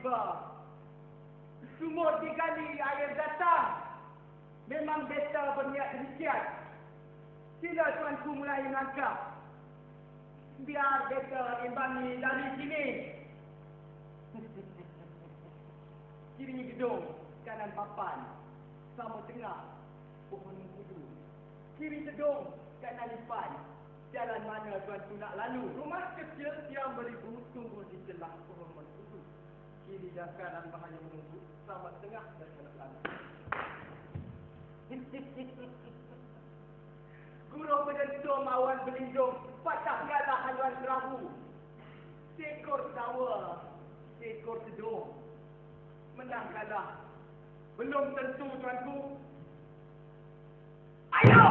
tiba. Sumur digali, air datang. Memang beta berniat demikian. Sila tuanku mulai melangkah. Biar beta imbangi dari sini. Kiri gedung, kanan papan. Sama tengah, pohon mengkudu. Kiri gedung, kanan lipan. Jalan mana tuanku nak lalu? Rumah kecil yang beribu tunggu di celah pohon mengkudu. Kiri dan kanan bahaya menunggu. Sama tengah dan kanan lalu. Guru berdentum awan berlindung, patah galah haluan perahu. Seekor tawa, seekor sedung. Menang kalah, belum tentu tuanku. Ayo!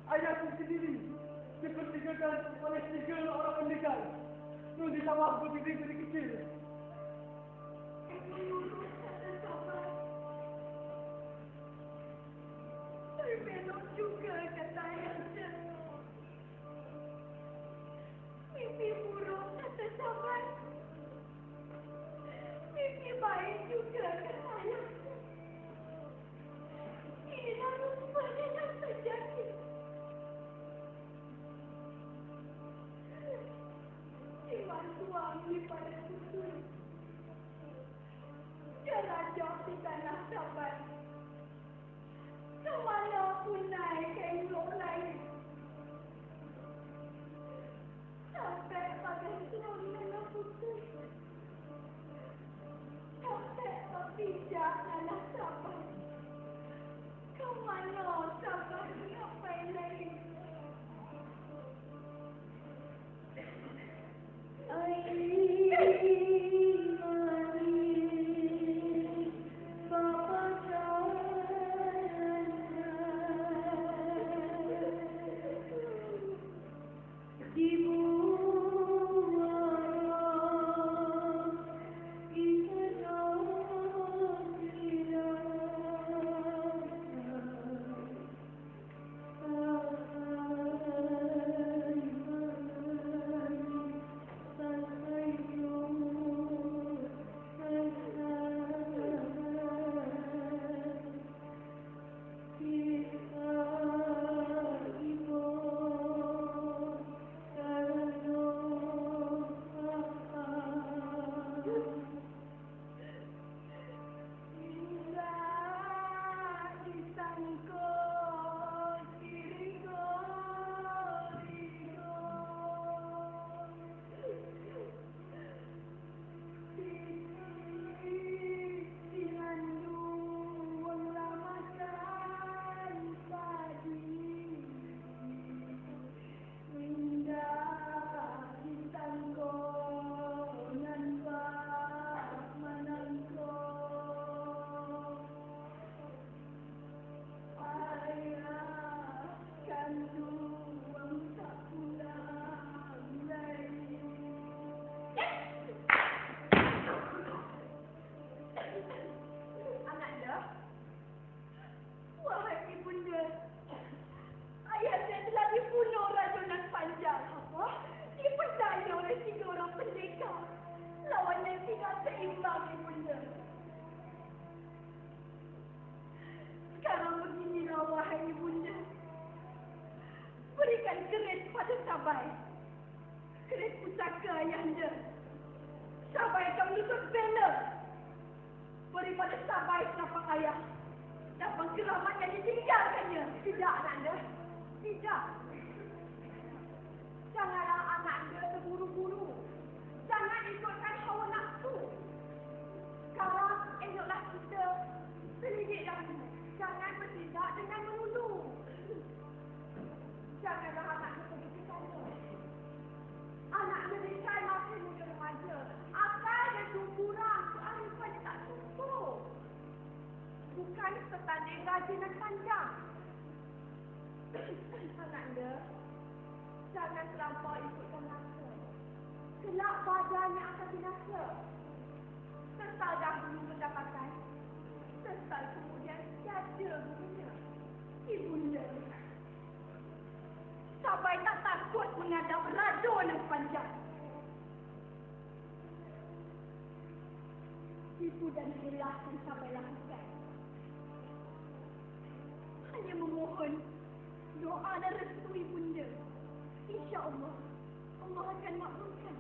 ayahku sendiri dipertigakan oleh 3 orang pendekar. Nun di sawah berdiri kecil. Berbelok juga kata ayahnya. Mimpi buruk kata sahabat. Mimpi baik juga kata ayahnya. Inilah rupanya yang terjadi. Iman suami pada susu. Jelajah di tanah sahabat. Kemana pun naik elok lain. Sampai pada selama putus. Sampai berpijak anak sahabat. Kemana sahabat sampai lain. Sabai. Keris pusaka ayahnya. Sabai akan menuntut bela. Beri pada Sabai senapak ayah. Dan pengkeramat yang ditinggalkannya. Tidak, Nanda. Tidak. Janganlah anak anda terburu-buru. Jangan ikutkan hawa nafsu. Sekarang eloklah kita selidik dahulu. Jangan bertindak dengan melulu. Janganlah anak anda begitu saja. Anak anda dekai masih muda remaja. Akal dan tumburan soal rupanya tak cukup. Bukan setanding rajin dan panjang. Anak anda, jangan terlampau ikutkan nafsu. Kelak badannya akan binasa. Sesal dahulu pendapatan. Sesal kemudian tiada gunanya. Ibunda. Sabai tak takut menghadap racun yang panjang. Ibu dan hilah yang Sabai lakukan. Hanya memohon doa dan restu ibunda. InsyaAllah Allah akan makbulkan.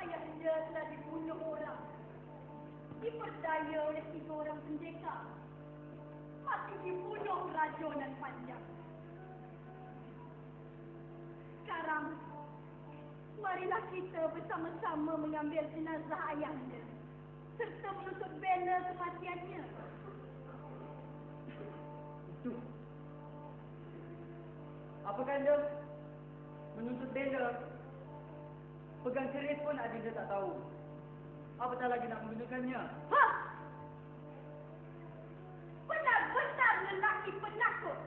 Ayahnya telah dibunuh orang. Diperdaya oleh 3 orang pendekar. Mati dibunuh rajonan panjang. Sekarang, marilah kita bersama-sama mengambil jenazah ayahnya serta menutup banner kematiannya. Itu. Apakah anda menuntut banner? Pegang keris pun Adinda tak tahu. Apatah lagi nak menggunakannya. Ha! Benar-benar lelaki penakut.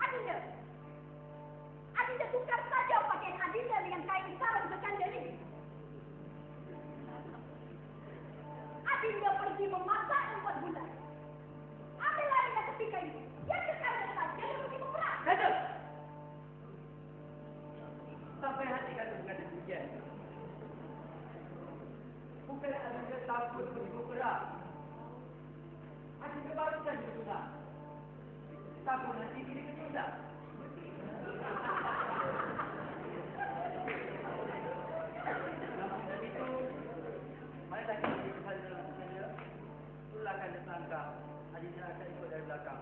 Adinda! Adinda tukar saja pakaian Adinda dengan kain sarung berkanda ini. Adinda pergi memasak dan buat bulan. Ambillah Adinda ketika ini. Yang sekarang saja dia pergi memerah. Kata! Sampai hati kata berkata demikian. Bukan Adinda takut pergi berperang. Adinda baru saja bersunat. Takut nanti diri kesunat. Namun dari itu, marilah kita berhal dalam saja. Itulah akan disangka. Adinda akan ikut dari belakang.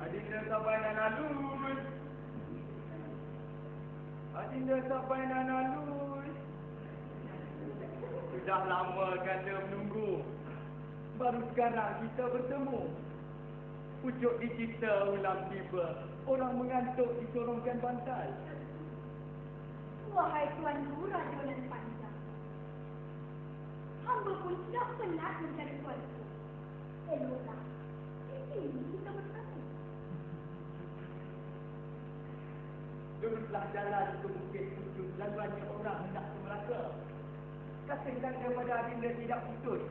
Adinda sampai nanalus. Adinda sampai nanalus. Sudah lama kata menunggu. Baru sekarang kita bertemu. Pucuk digital ulang tiba. Orang mengantuk disorongkan bantal. Wahai Tuan Guru Rajonan Panjang, hamba pun sudah penat mencari tuanku. Eloklah, di sini kita bersama. Luruslah jalan ke Bukit Pucuk dan banyak orang hendak ke Melaka. Katakan kepada Adinda tidak putus.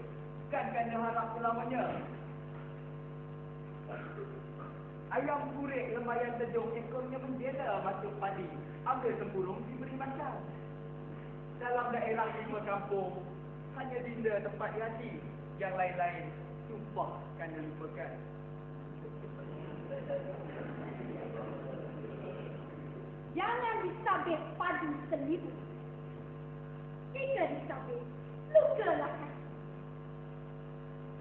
Kan kena harap selamanya. Ayam kurik lemayan tejung ekornya menjela masuk padi. Ambil tempurung diberi makan. Dalam daerah 5 kampung, hanya Dinda tempat hati. Yang lain-lain, sumpah kena lupakan. Jangan disabit padu seribu. Jika disabit, lukalah hati.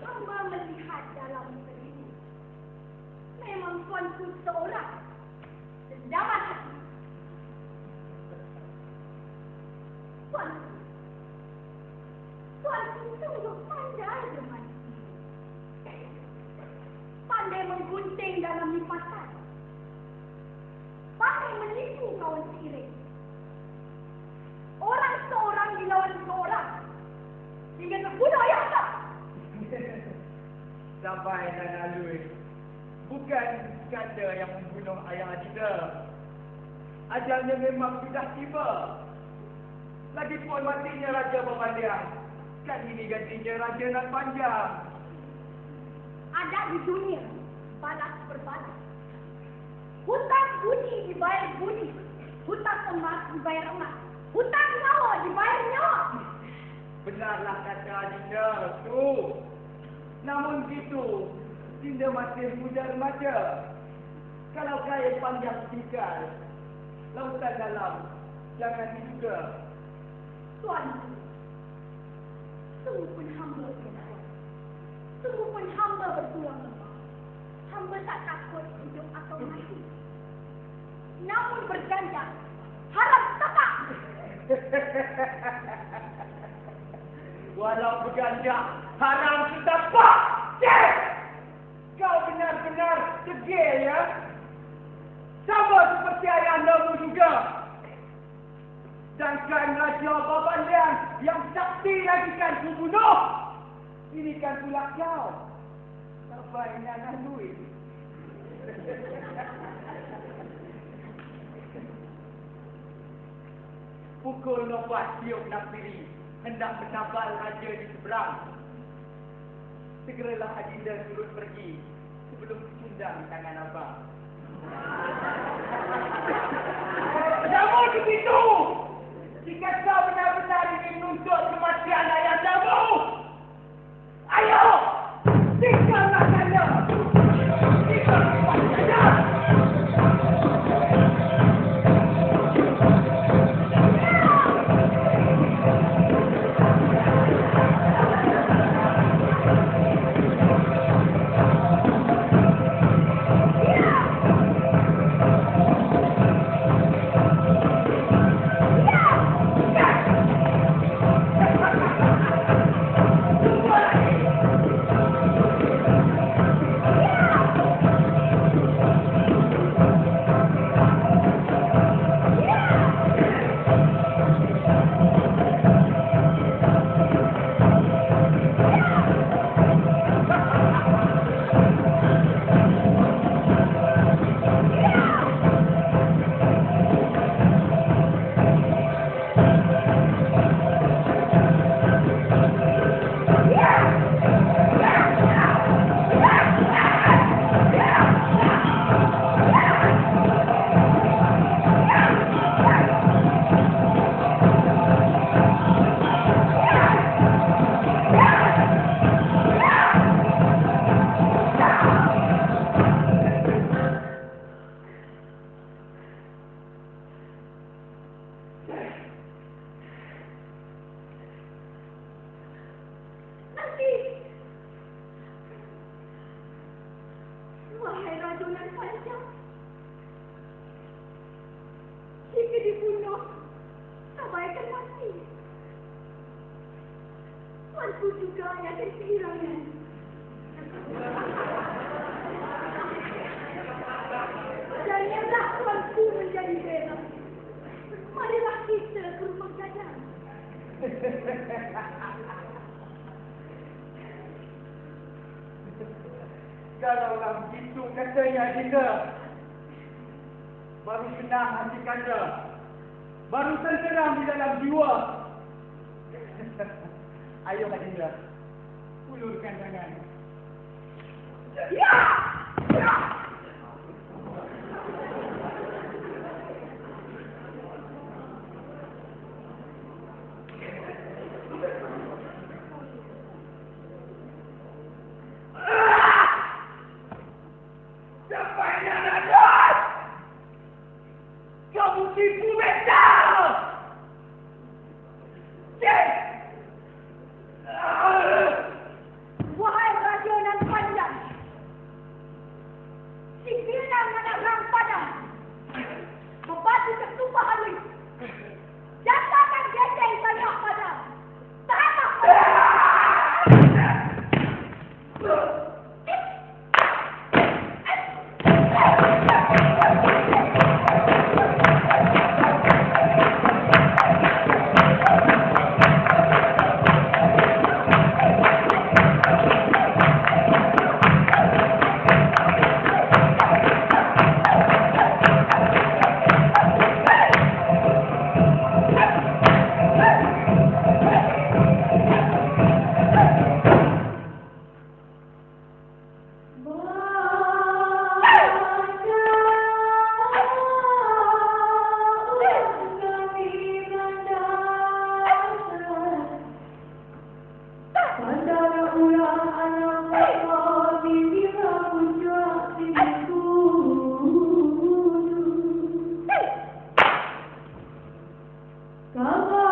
Hamba melihat dalam seribu. Memang tuanku seorang dendaman hati. Tuanku sungguh pandai bermain. Pandai menggunting dalam lipatan. Pandai menipu kawan seiring. Orang seorang dilawan seorang. Hingga terbunuh ayah tak? Sampai dan lalu. Bukan kata yang membunuh ayah Adinda. Ajalnya memang sudah tiba. Lagipun matinya Raja Pemandiang. Kan ini gantinya Raja Nan Panjang. Ada di dunia balas berbalas. Hutang budi dibayar budi. Hutang emas dibayar emas. Hutang nyawa dibayar nyawa. Benarlah kata Adinda tu. Namun gitu, Dinda masih muda remaja. Kalau kain panjang tinggal, lautan dalam jangan diduga. Tuan, sungguh pun hamba bertulang. Sungguh pun hamba bertulang lemah. Hamba tak takut hidup atau mati. Namun berganda, harap tetap. Walau berganda, haram setapak. Cek! Kau benar-benar degil ya? Sama seperti ayah andamu juga. Sedangkan Raja Pemandiang yang sakti lagi kan kubunuh. Ini kan pula kau. Sampai nak duit. Pukul 4 siuk Nasiri. Hendak menambal raja di seberang. Segeralah Adinda turut pergi sebelum cundang tangan abang. Namun begitu, jika kau benar-benar ingin menuntut kematian ayahandamu, ayo, tinggallah sana. Tinggallah sana. Yeah! Aku juga yang kehilangan. Janganlah tuanku menjadi bela. Marilah kita ke rumah gadang. Kalaulah begitu katanya Dinda, baru senang hati kanda, baru tenteram di dalam jiwa. Ayo Dinda, ulurkan tangan. Ya! Ya! Wahai Raja nan panjang, si Pinang menarang padam, membatu ketumpah halus, jatakan gajah banyak padam, tamak padam. Come on.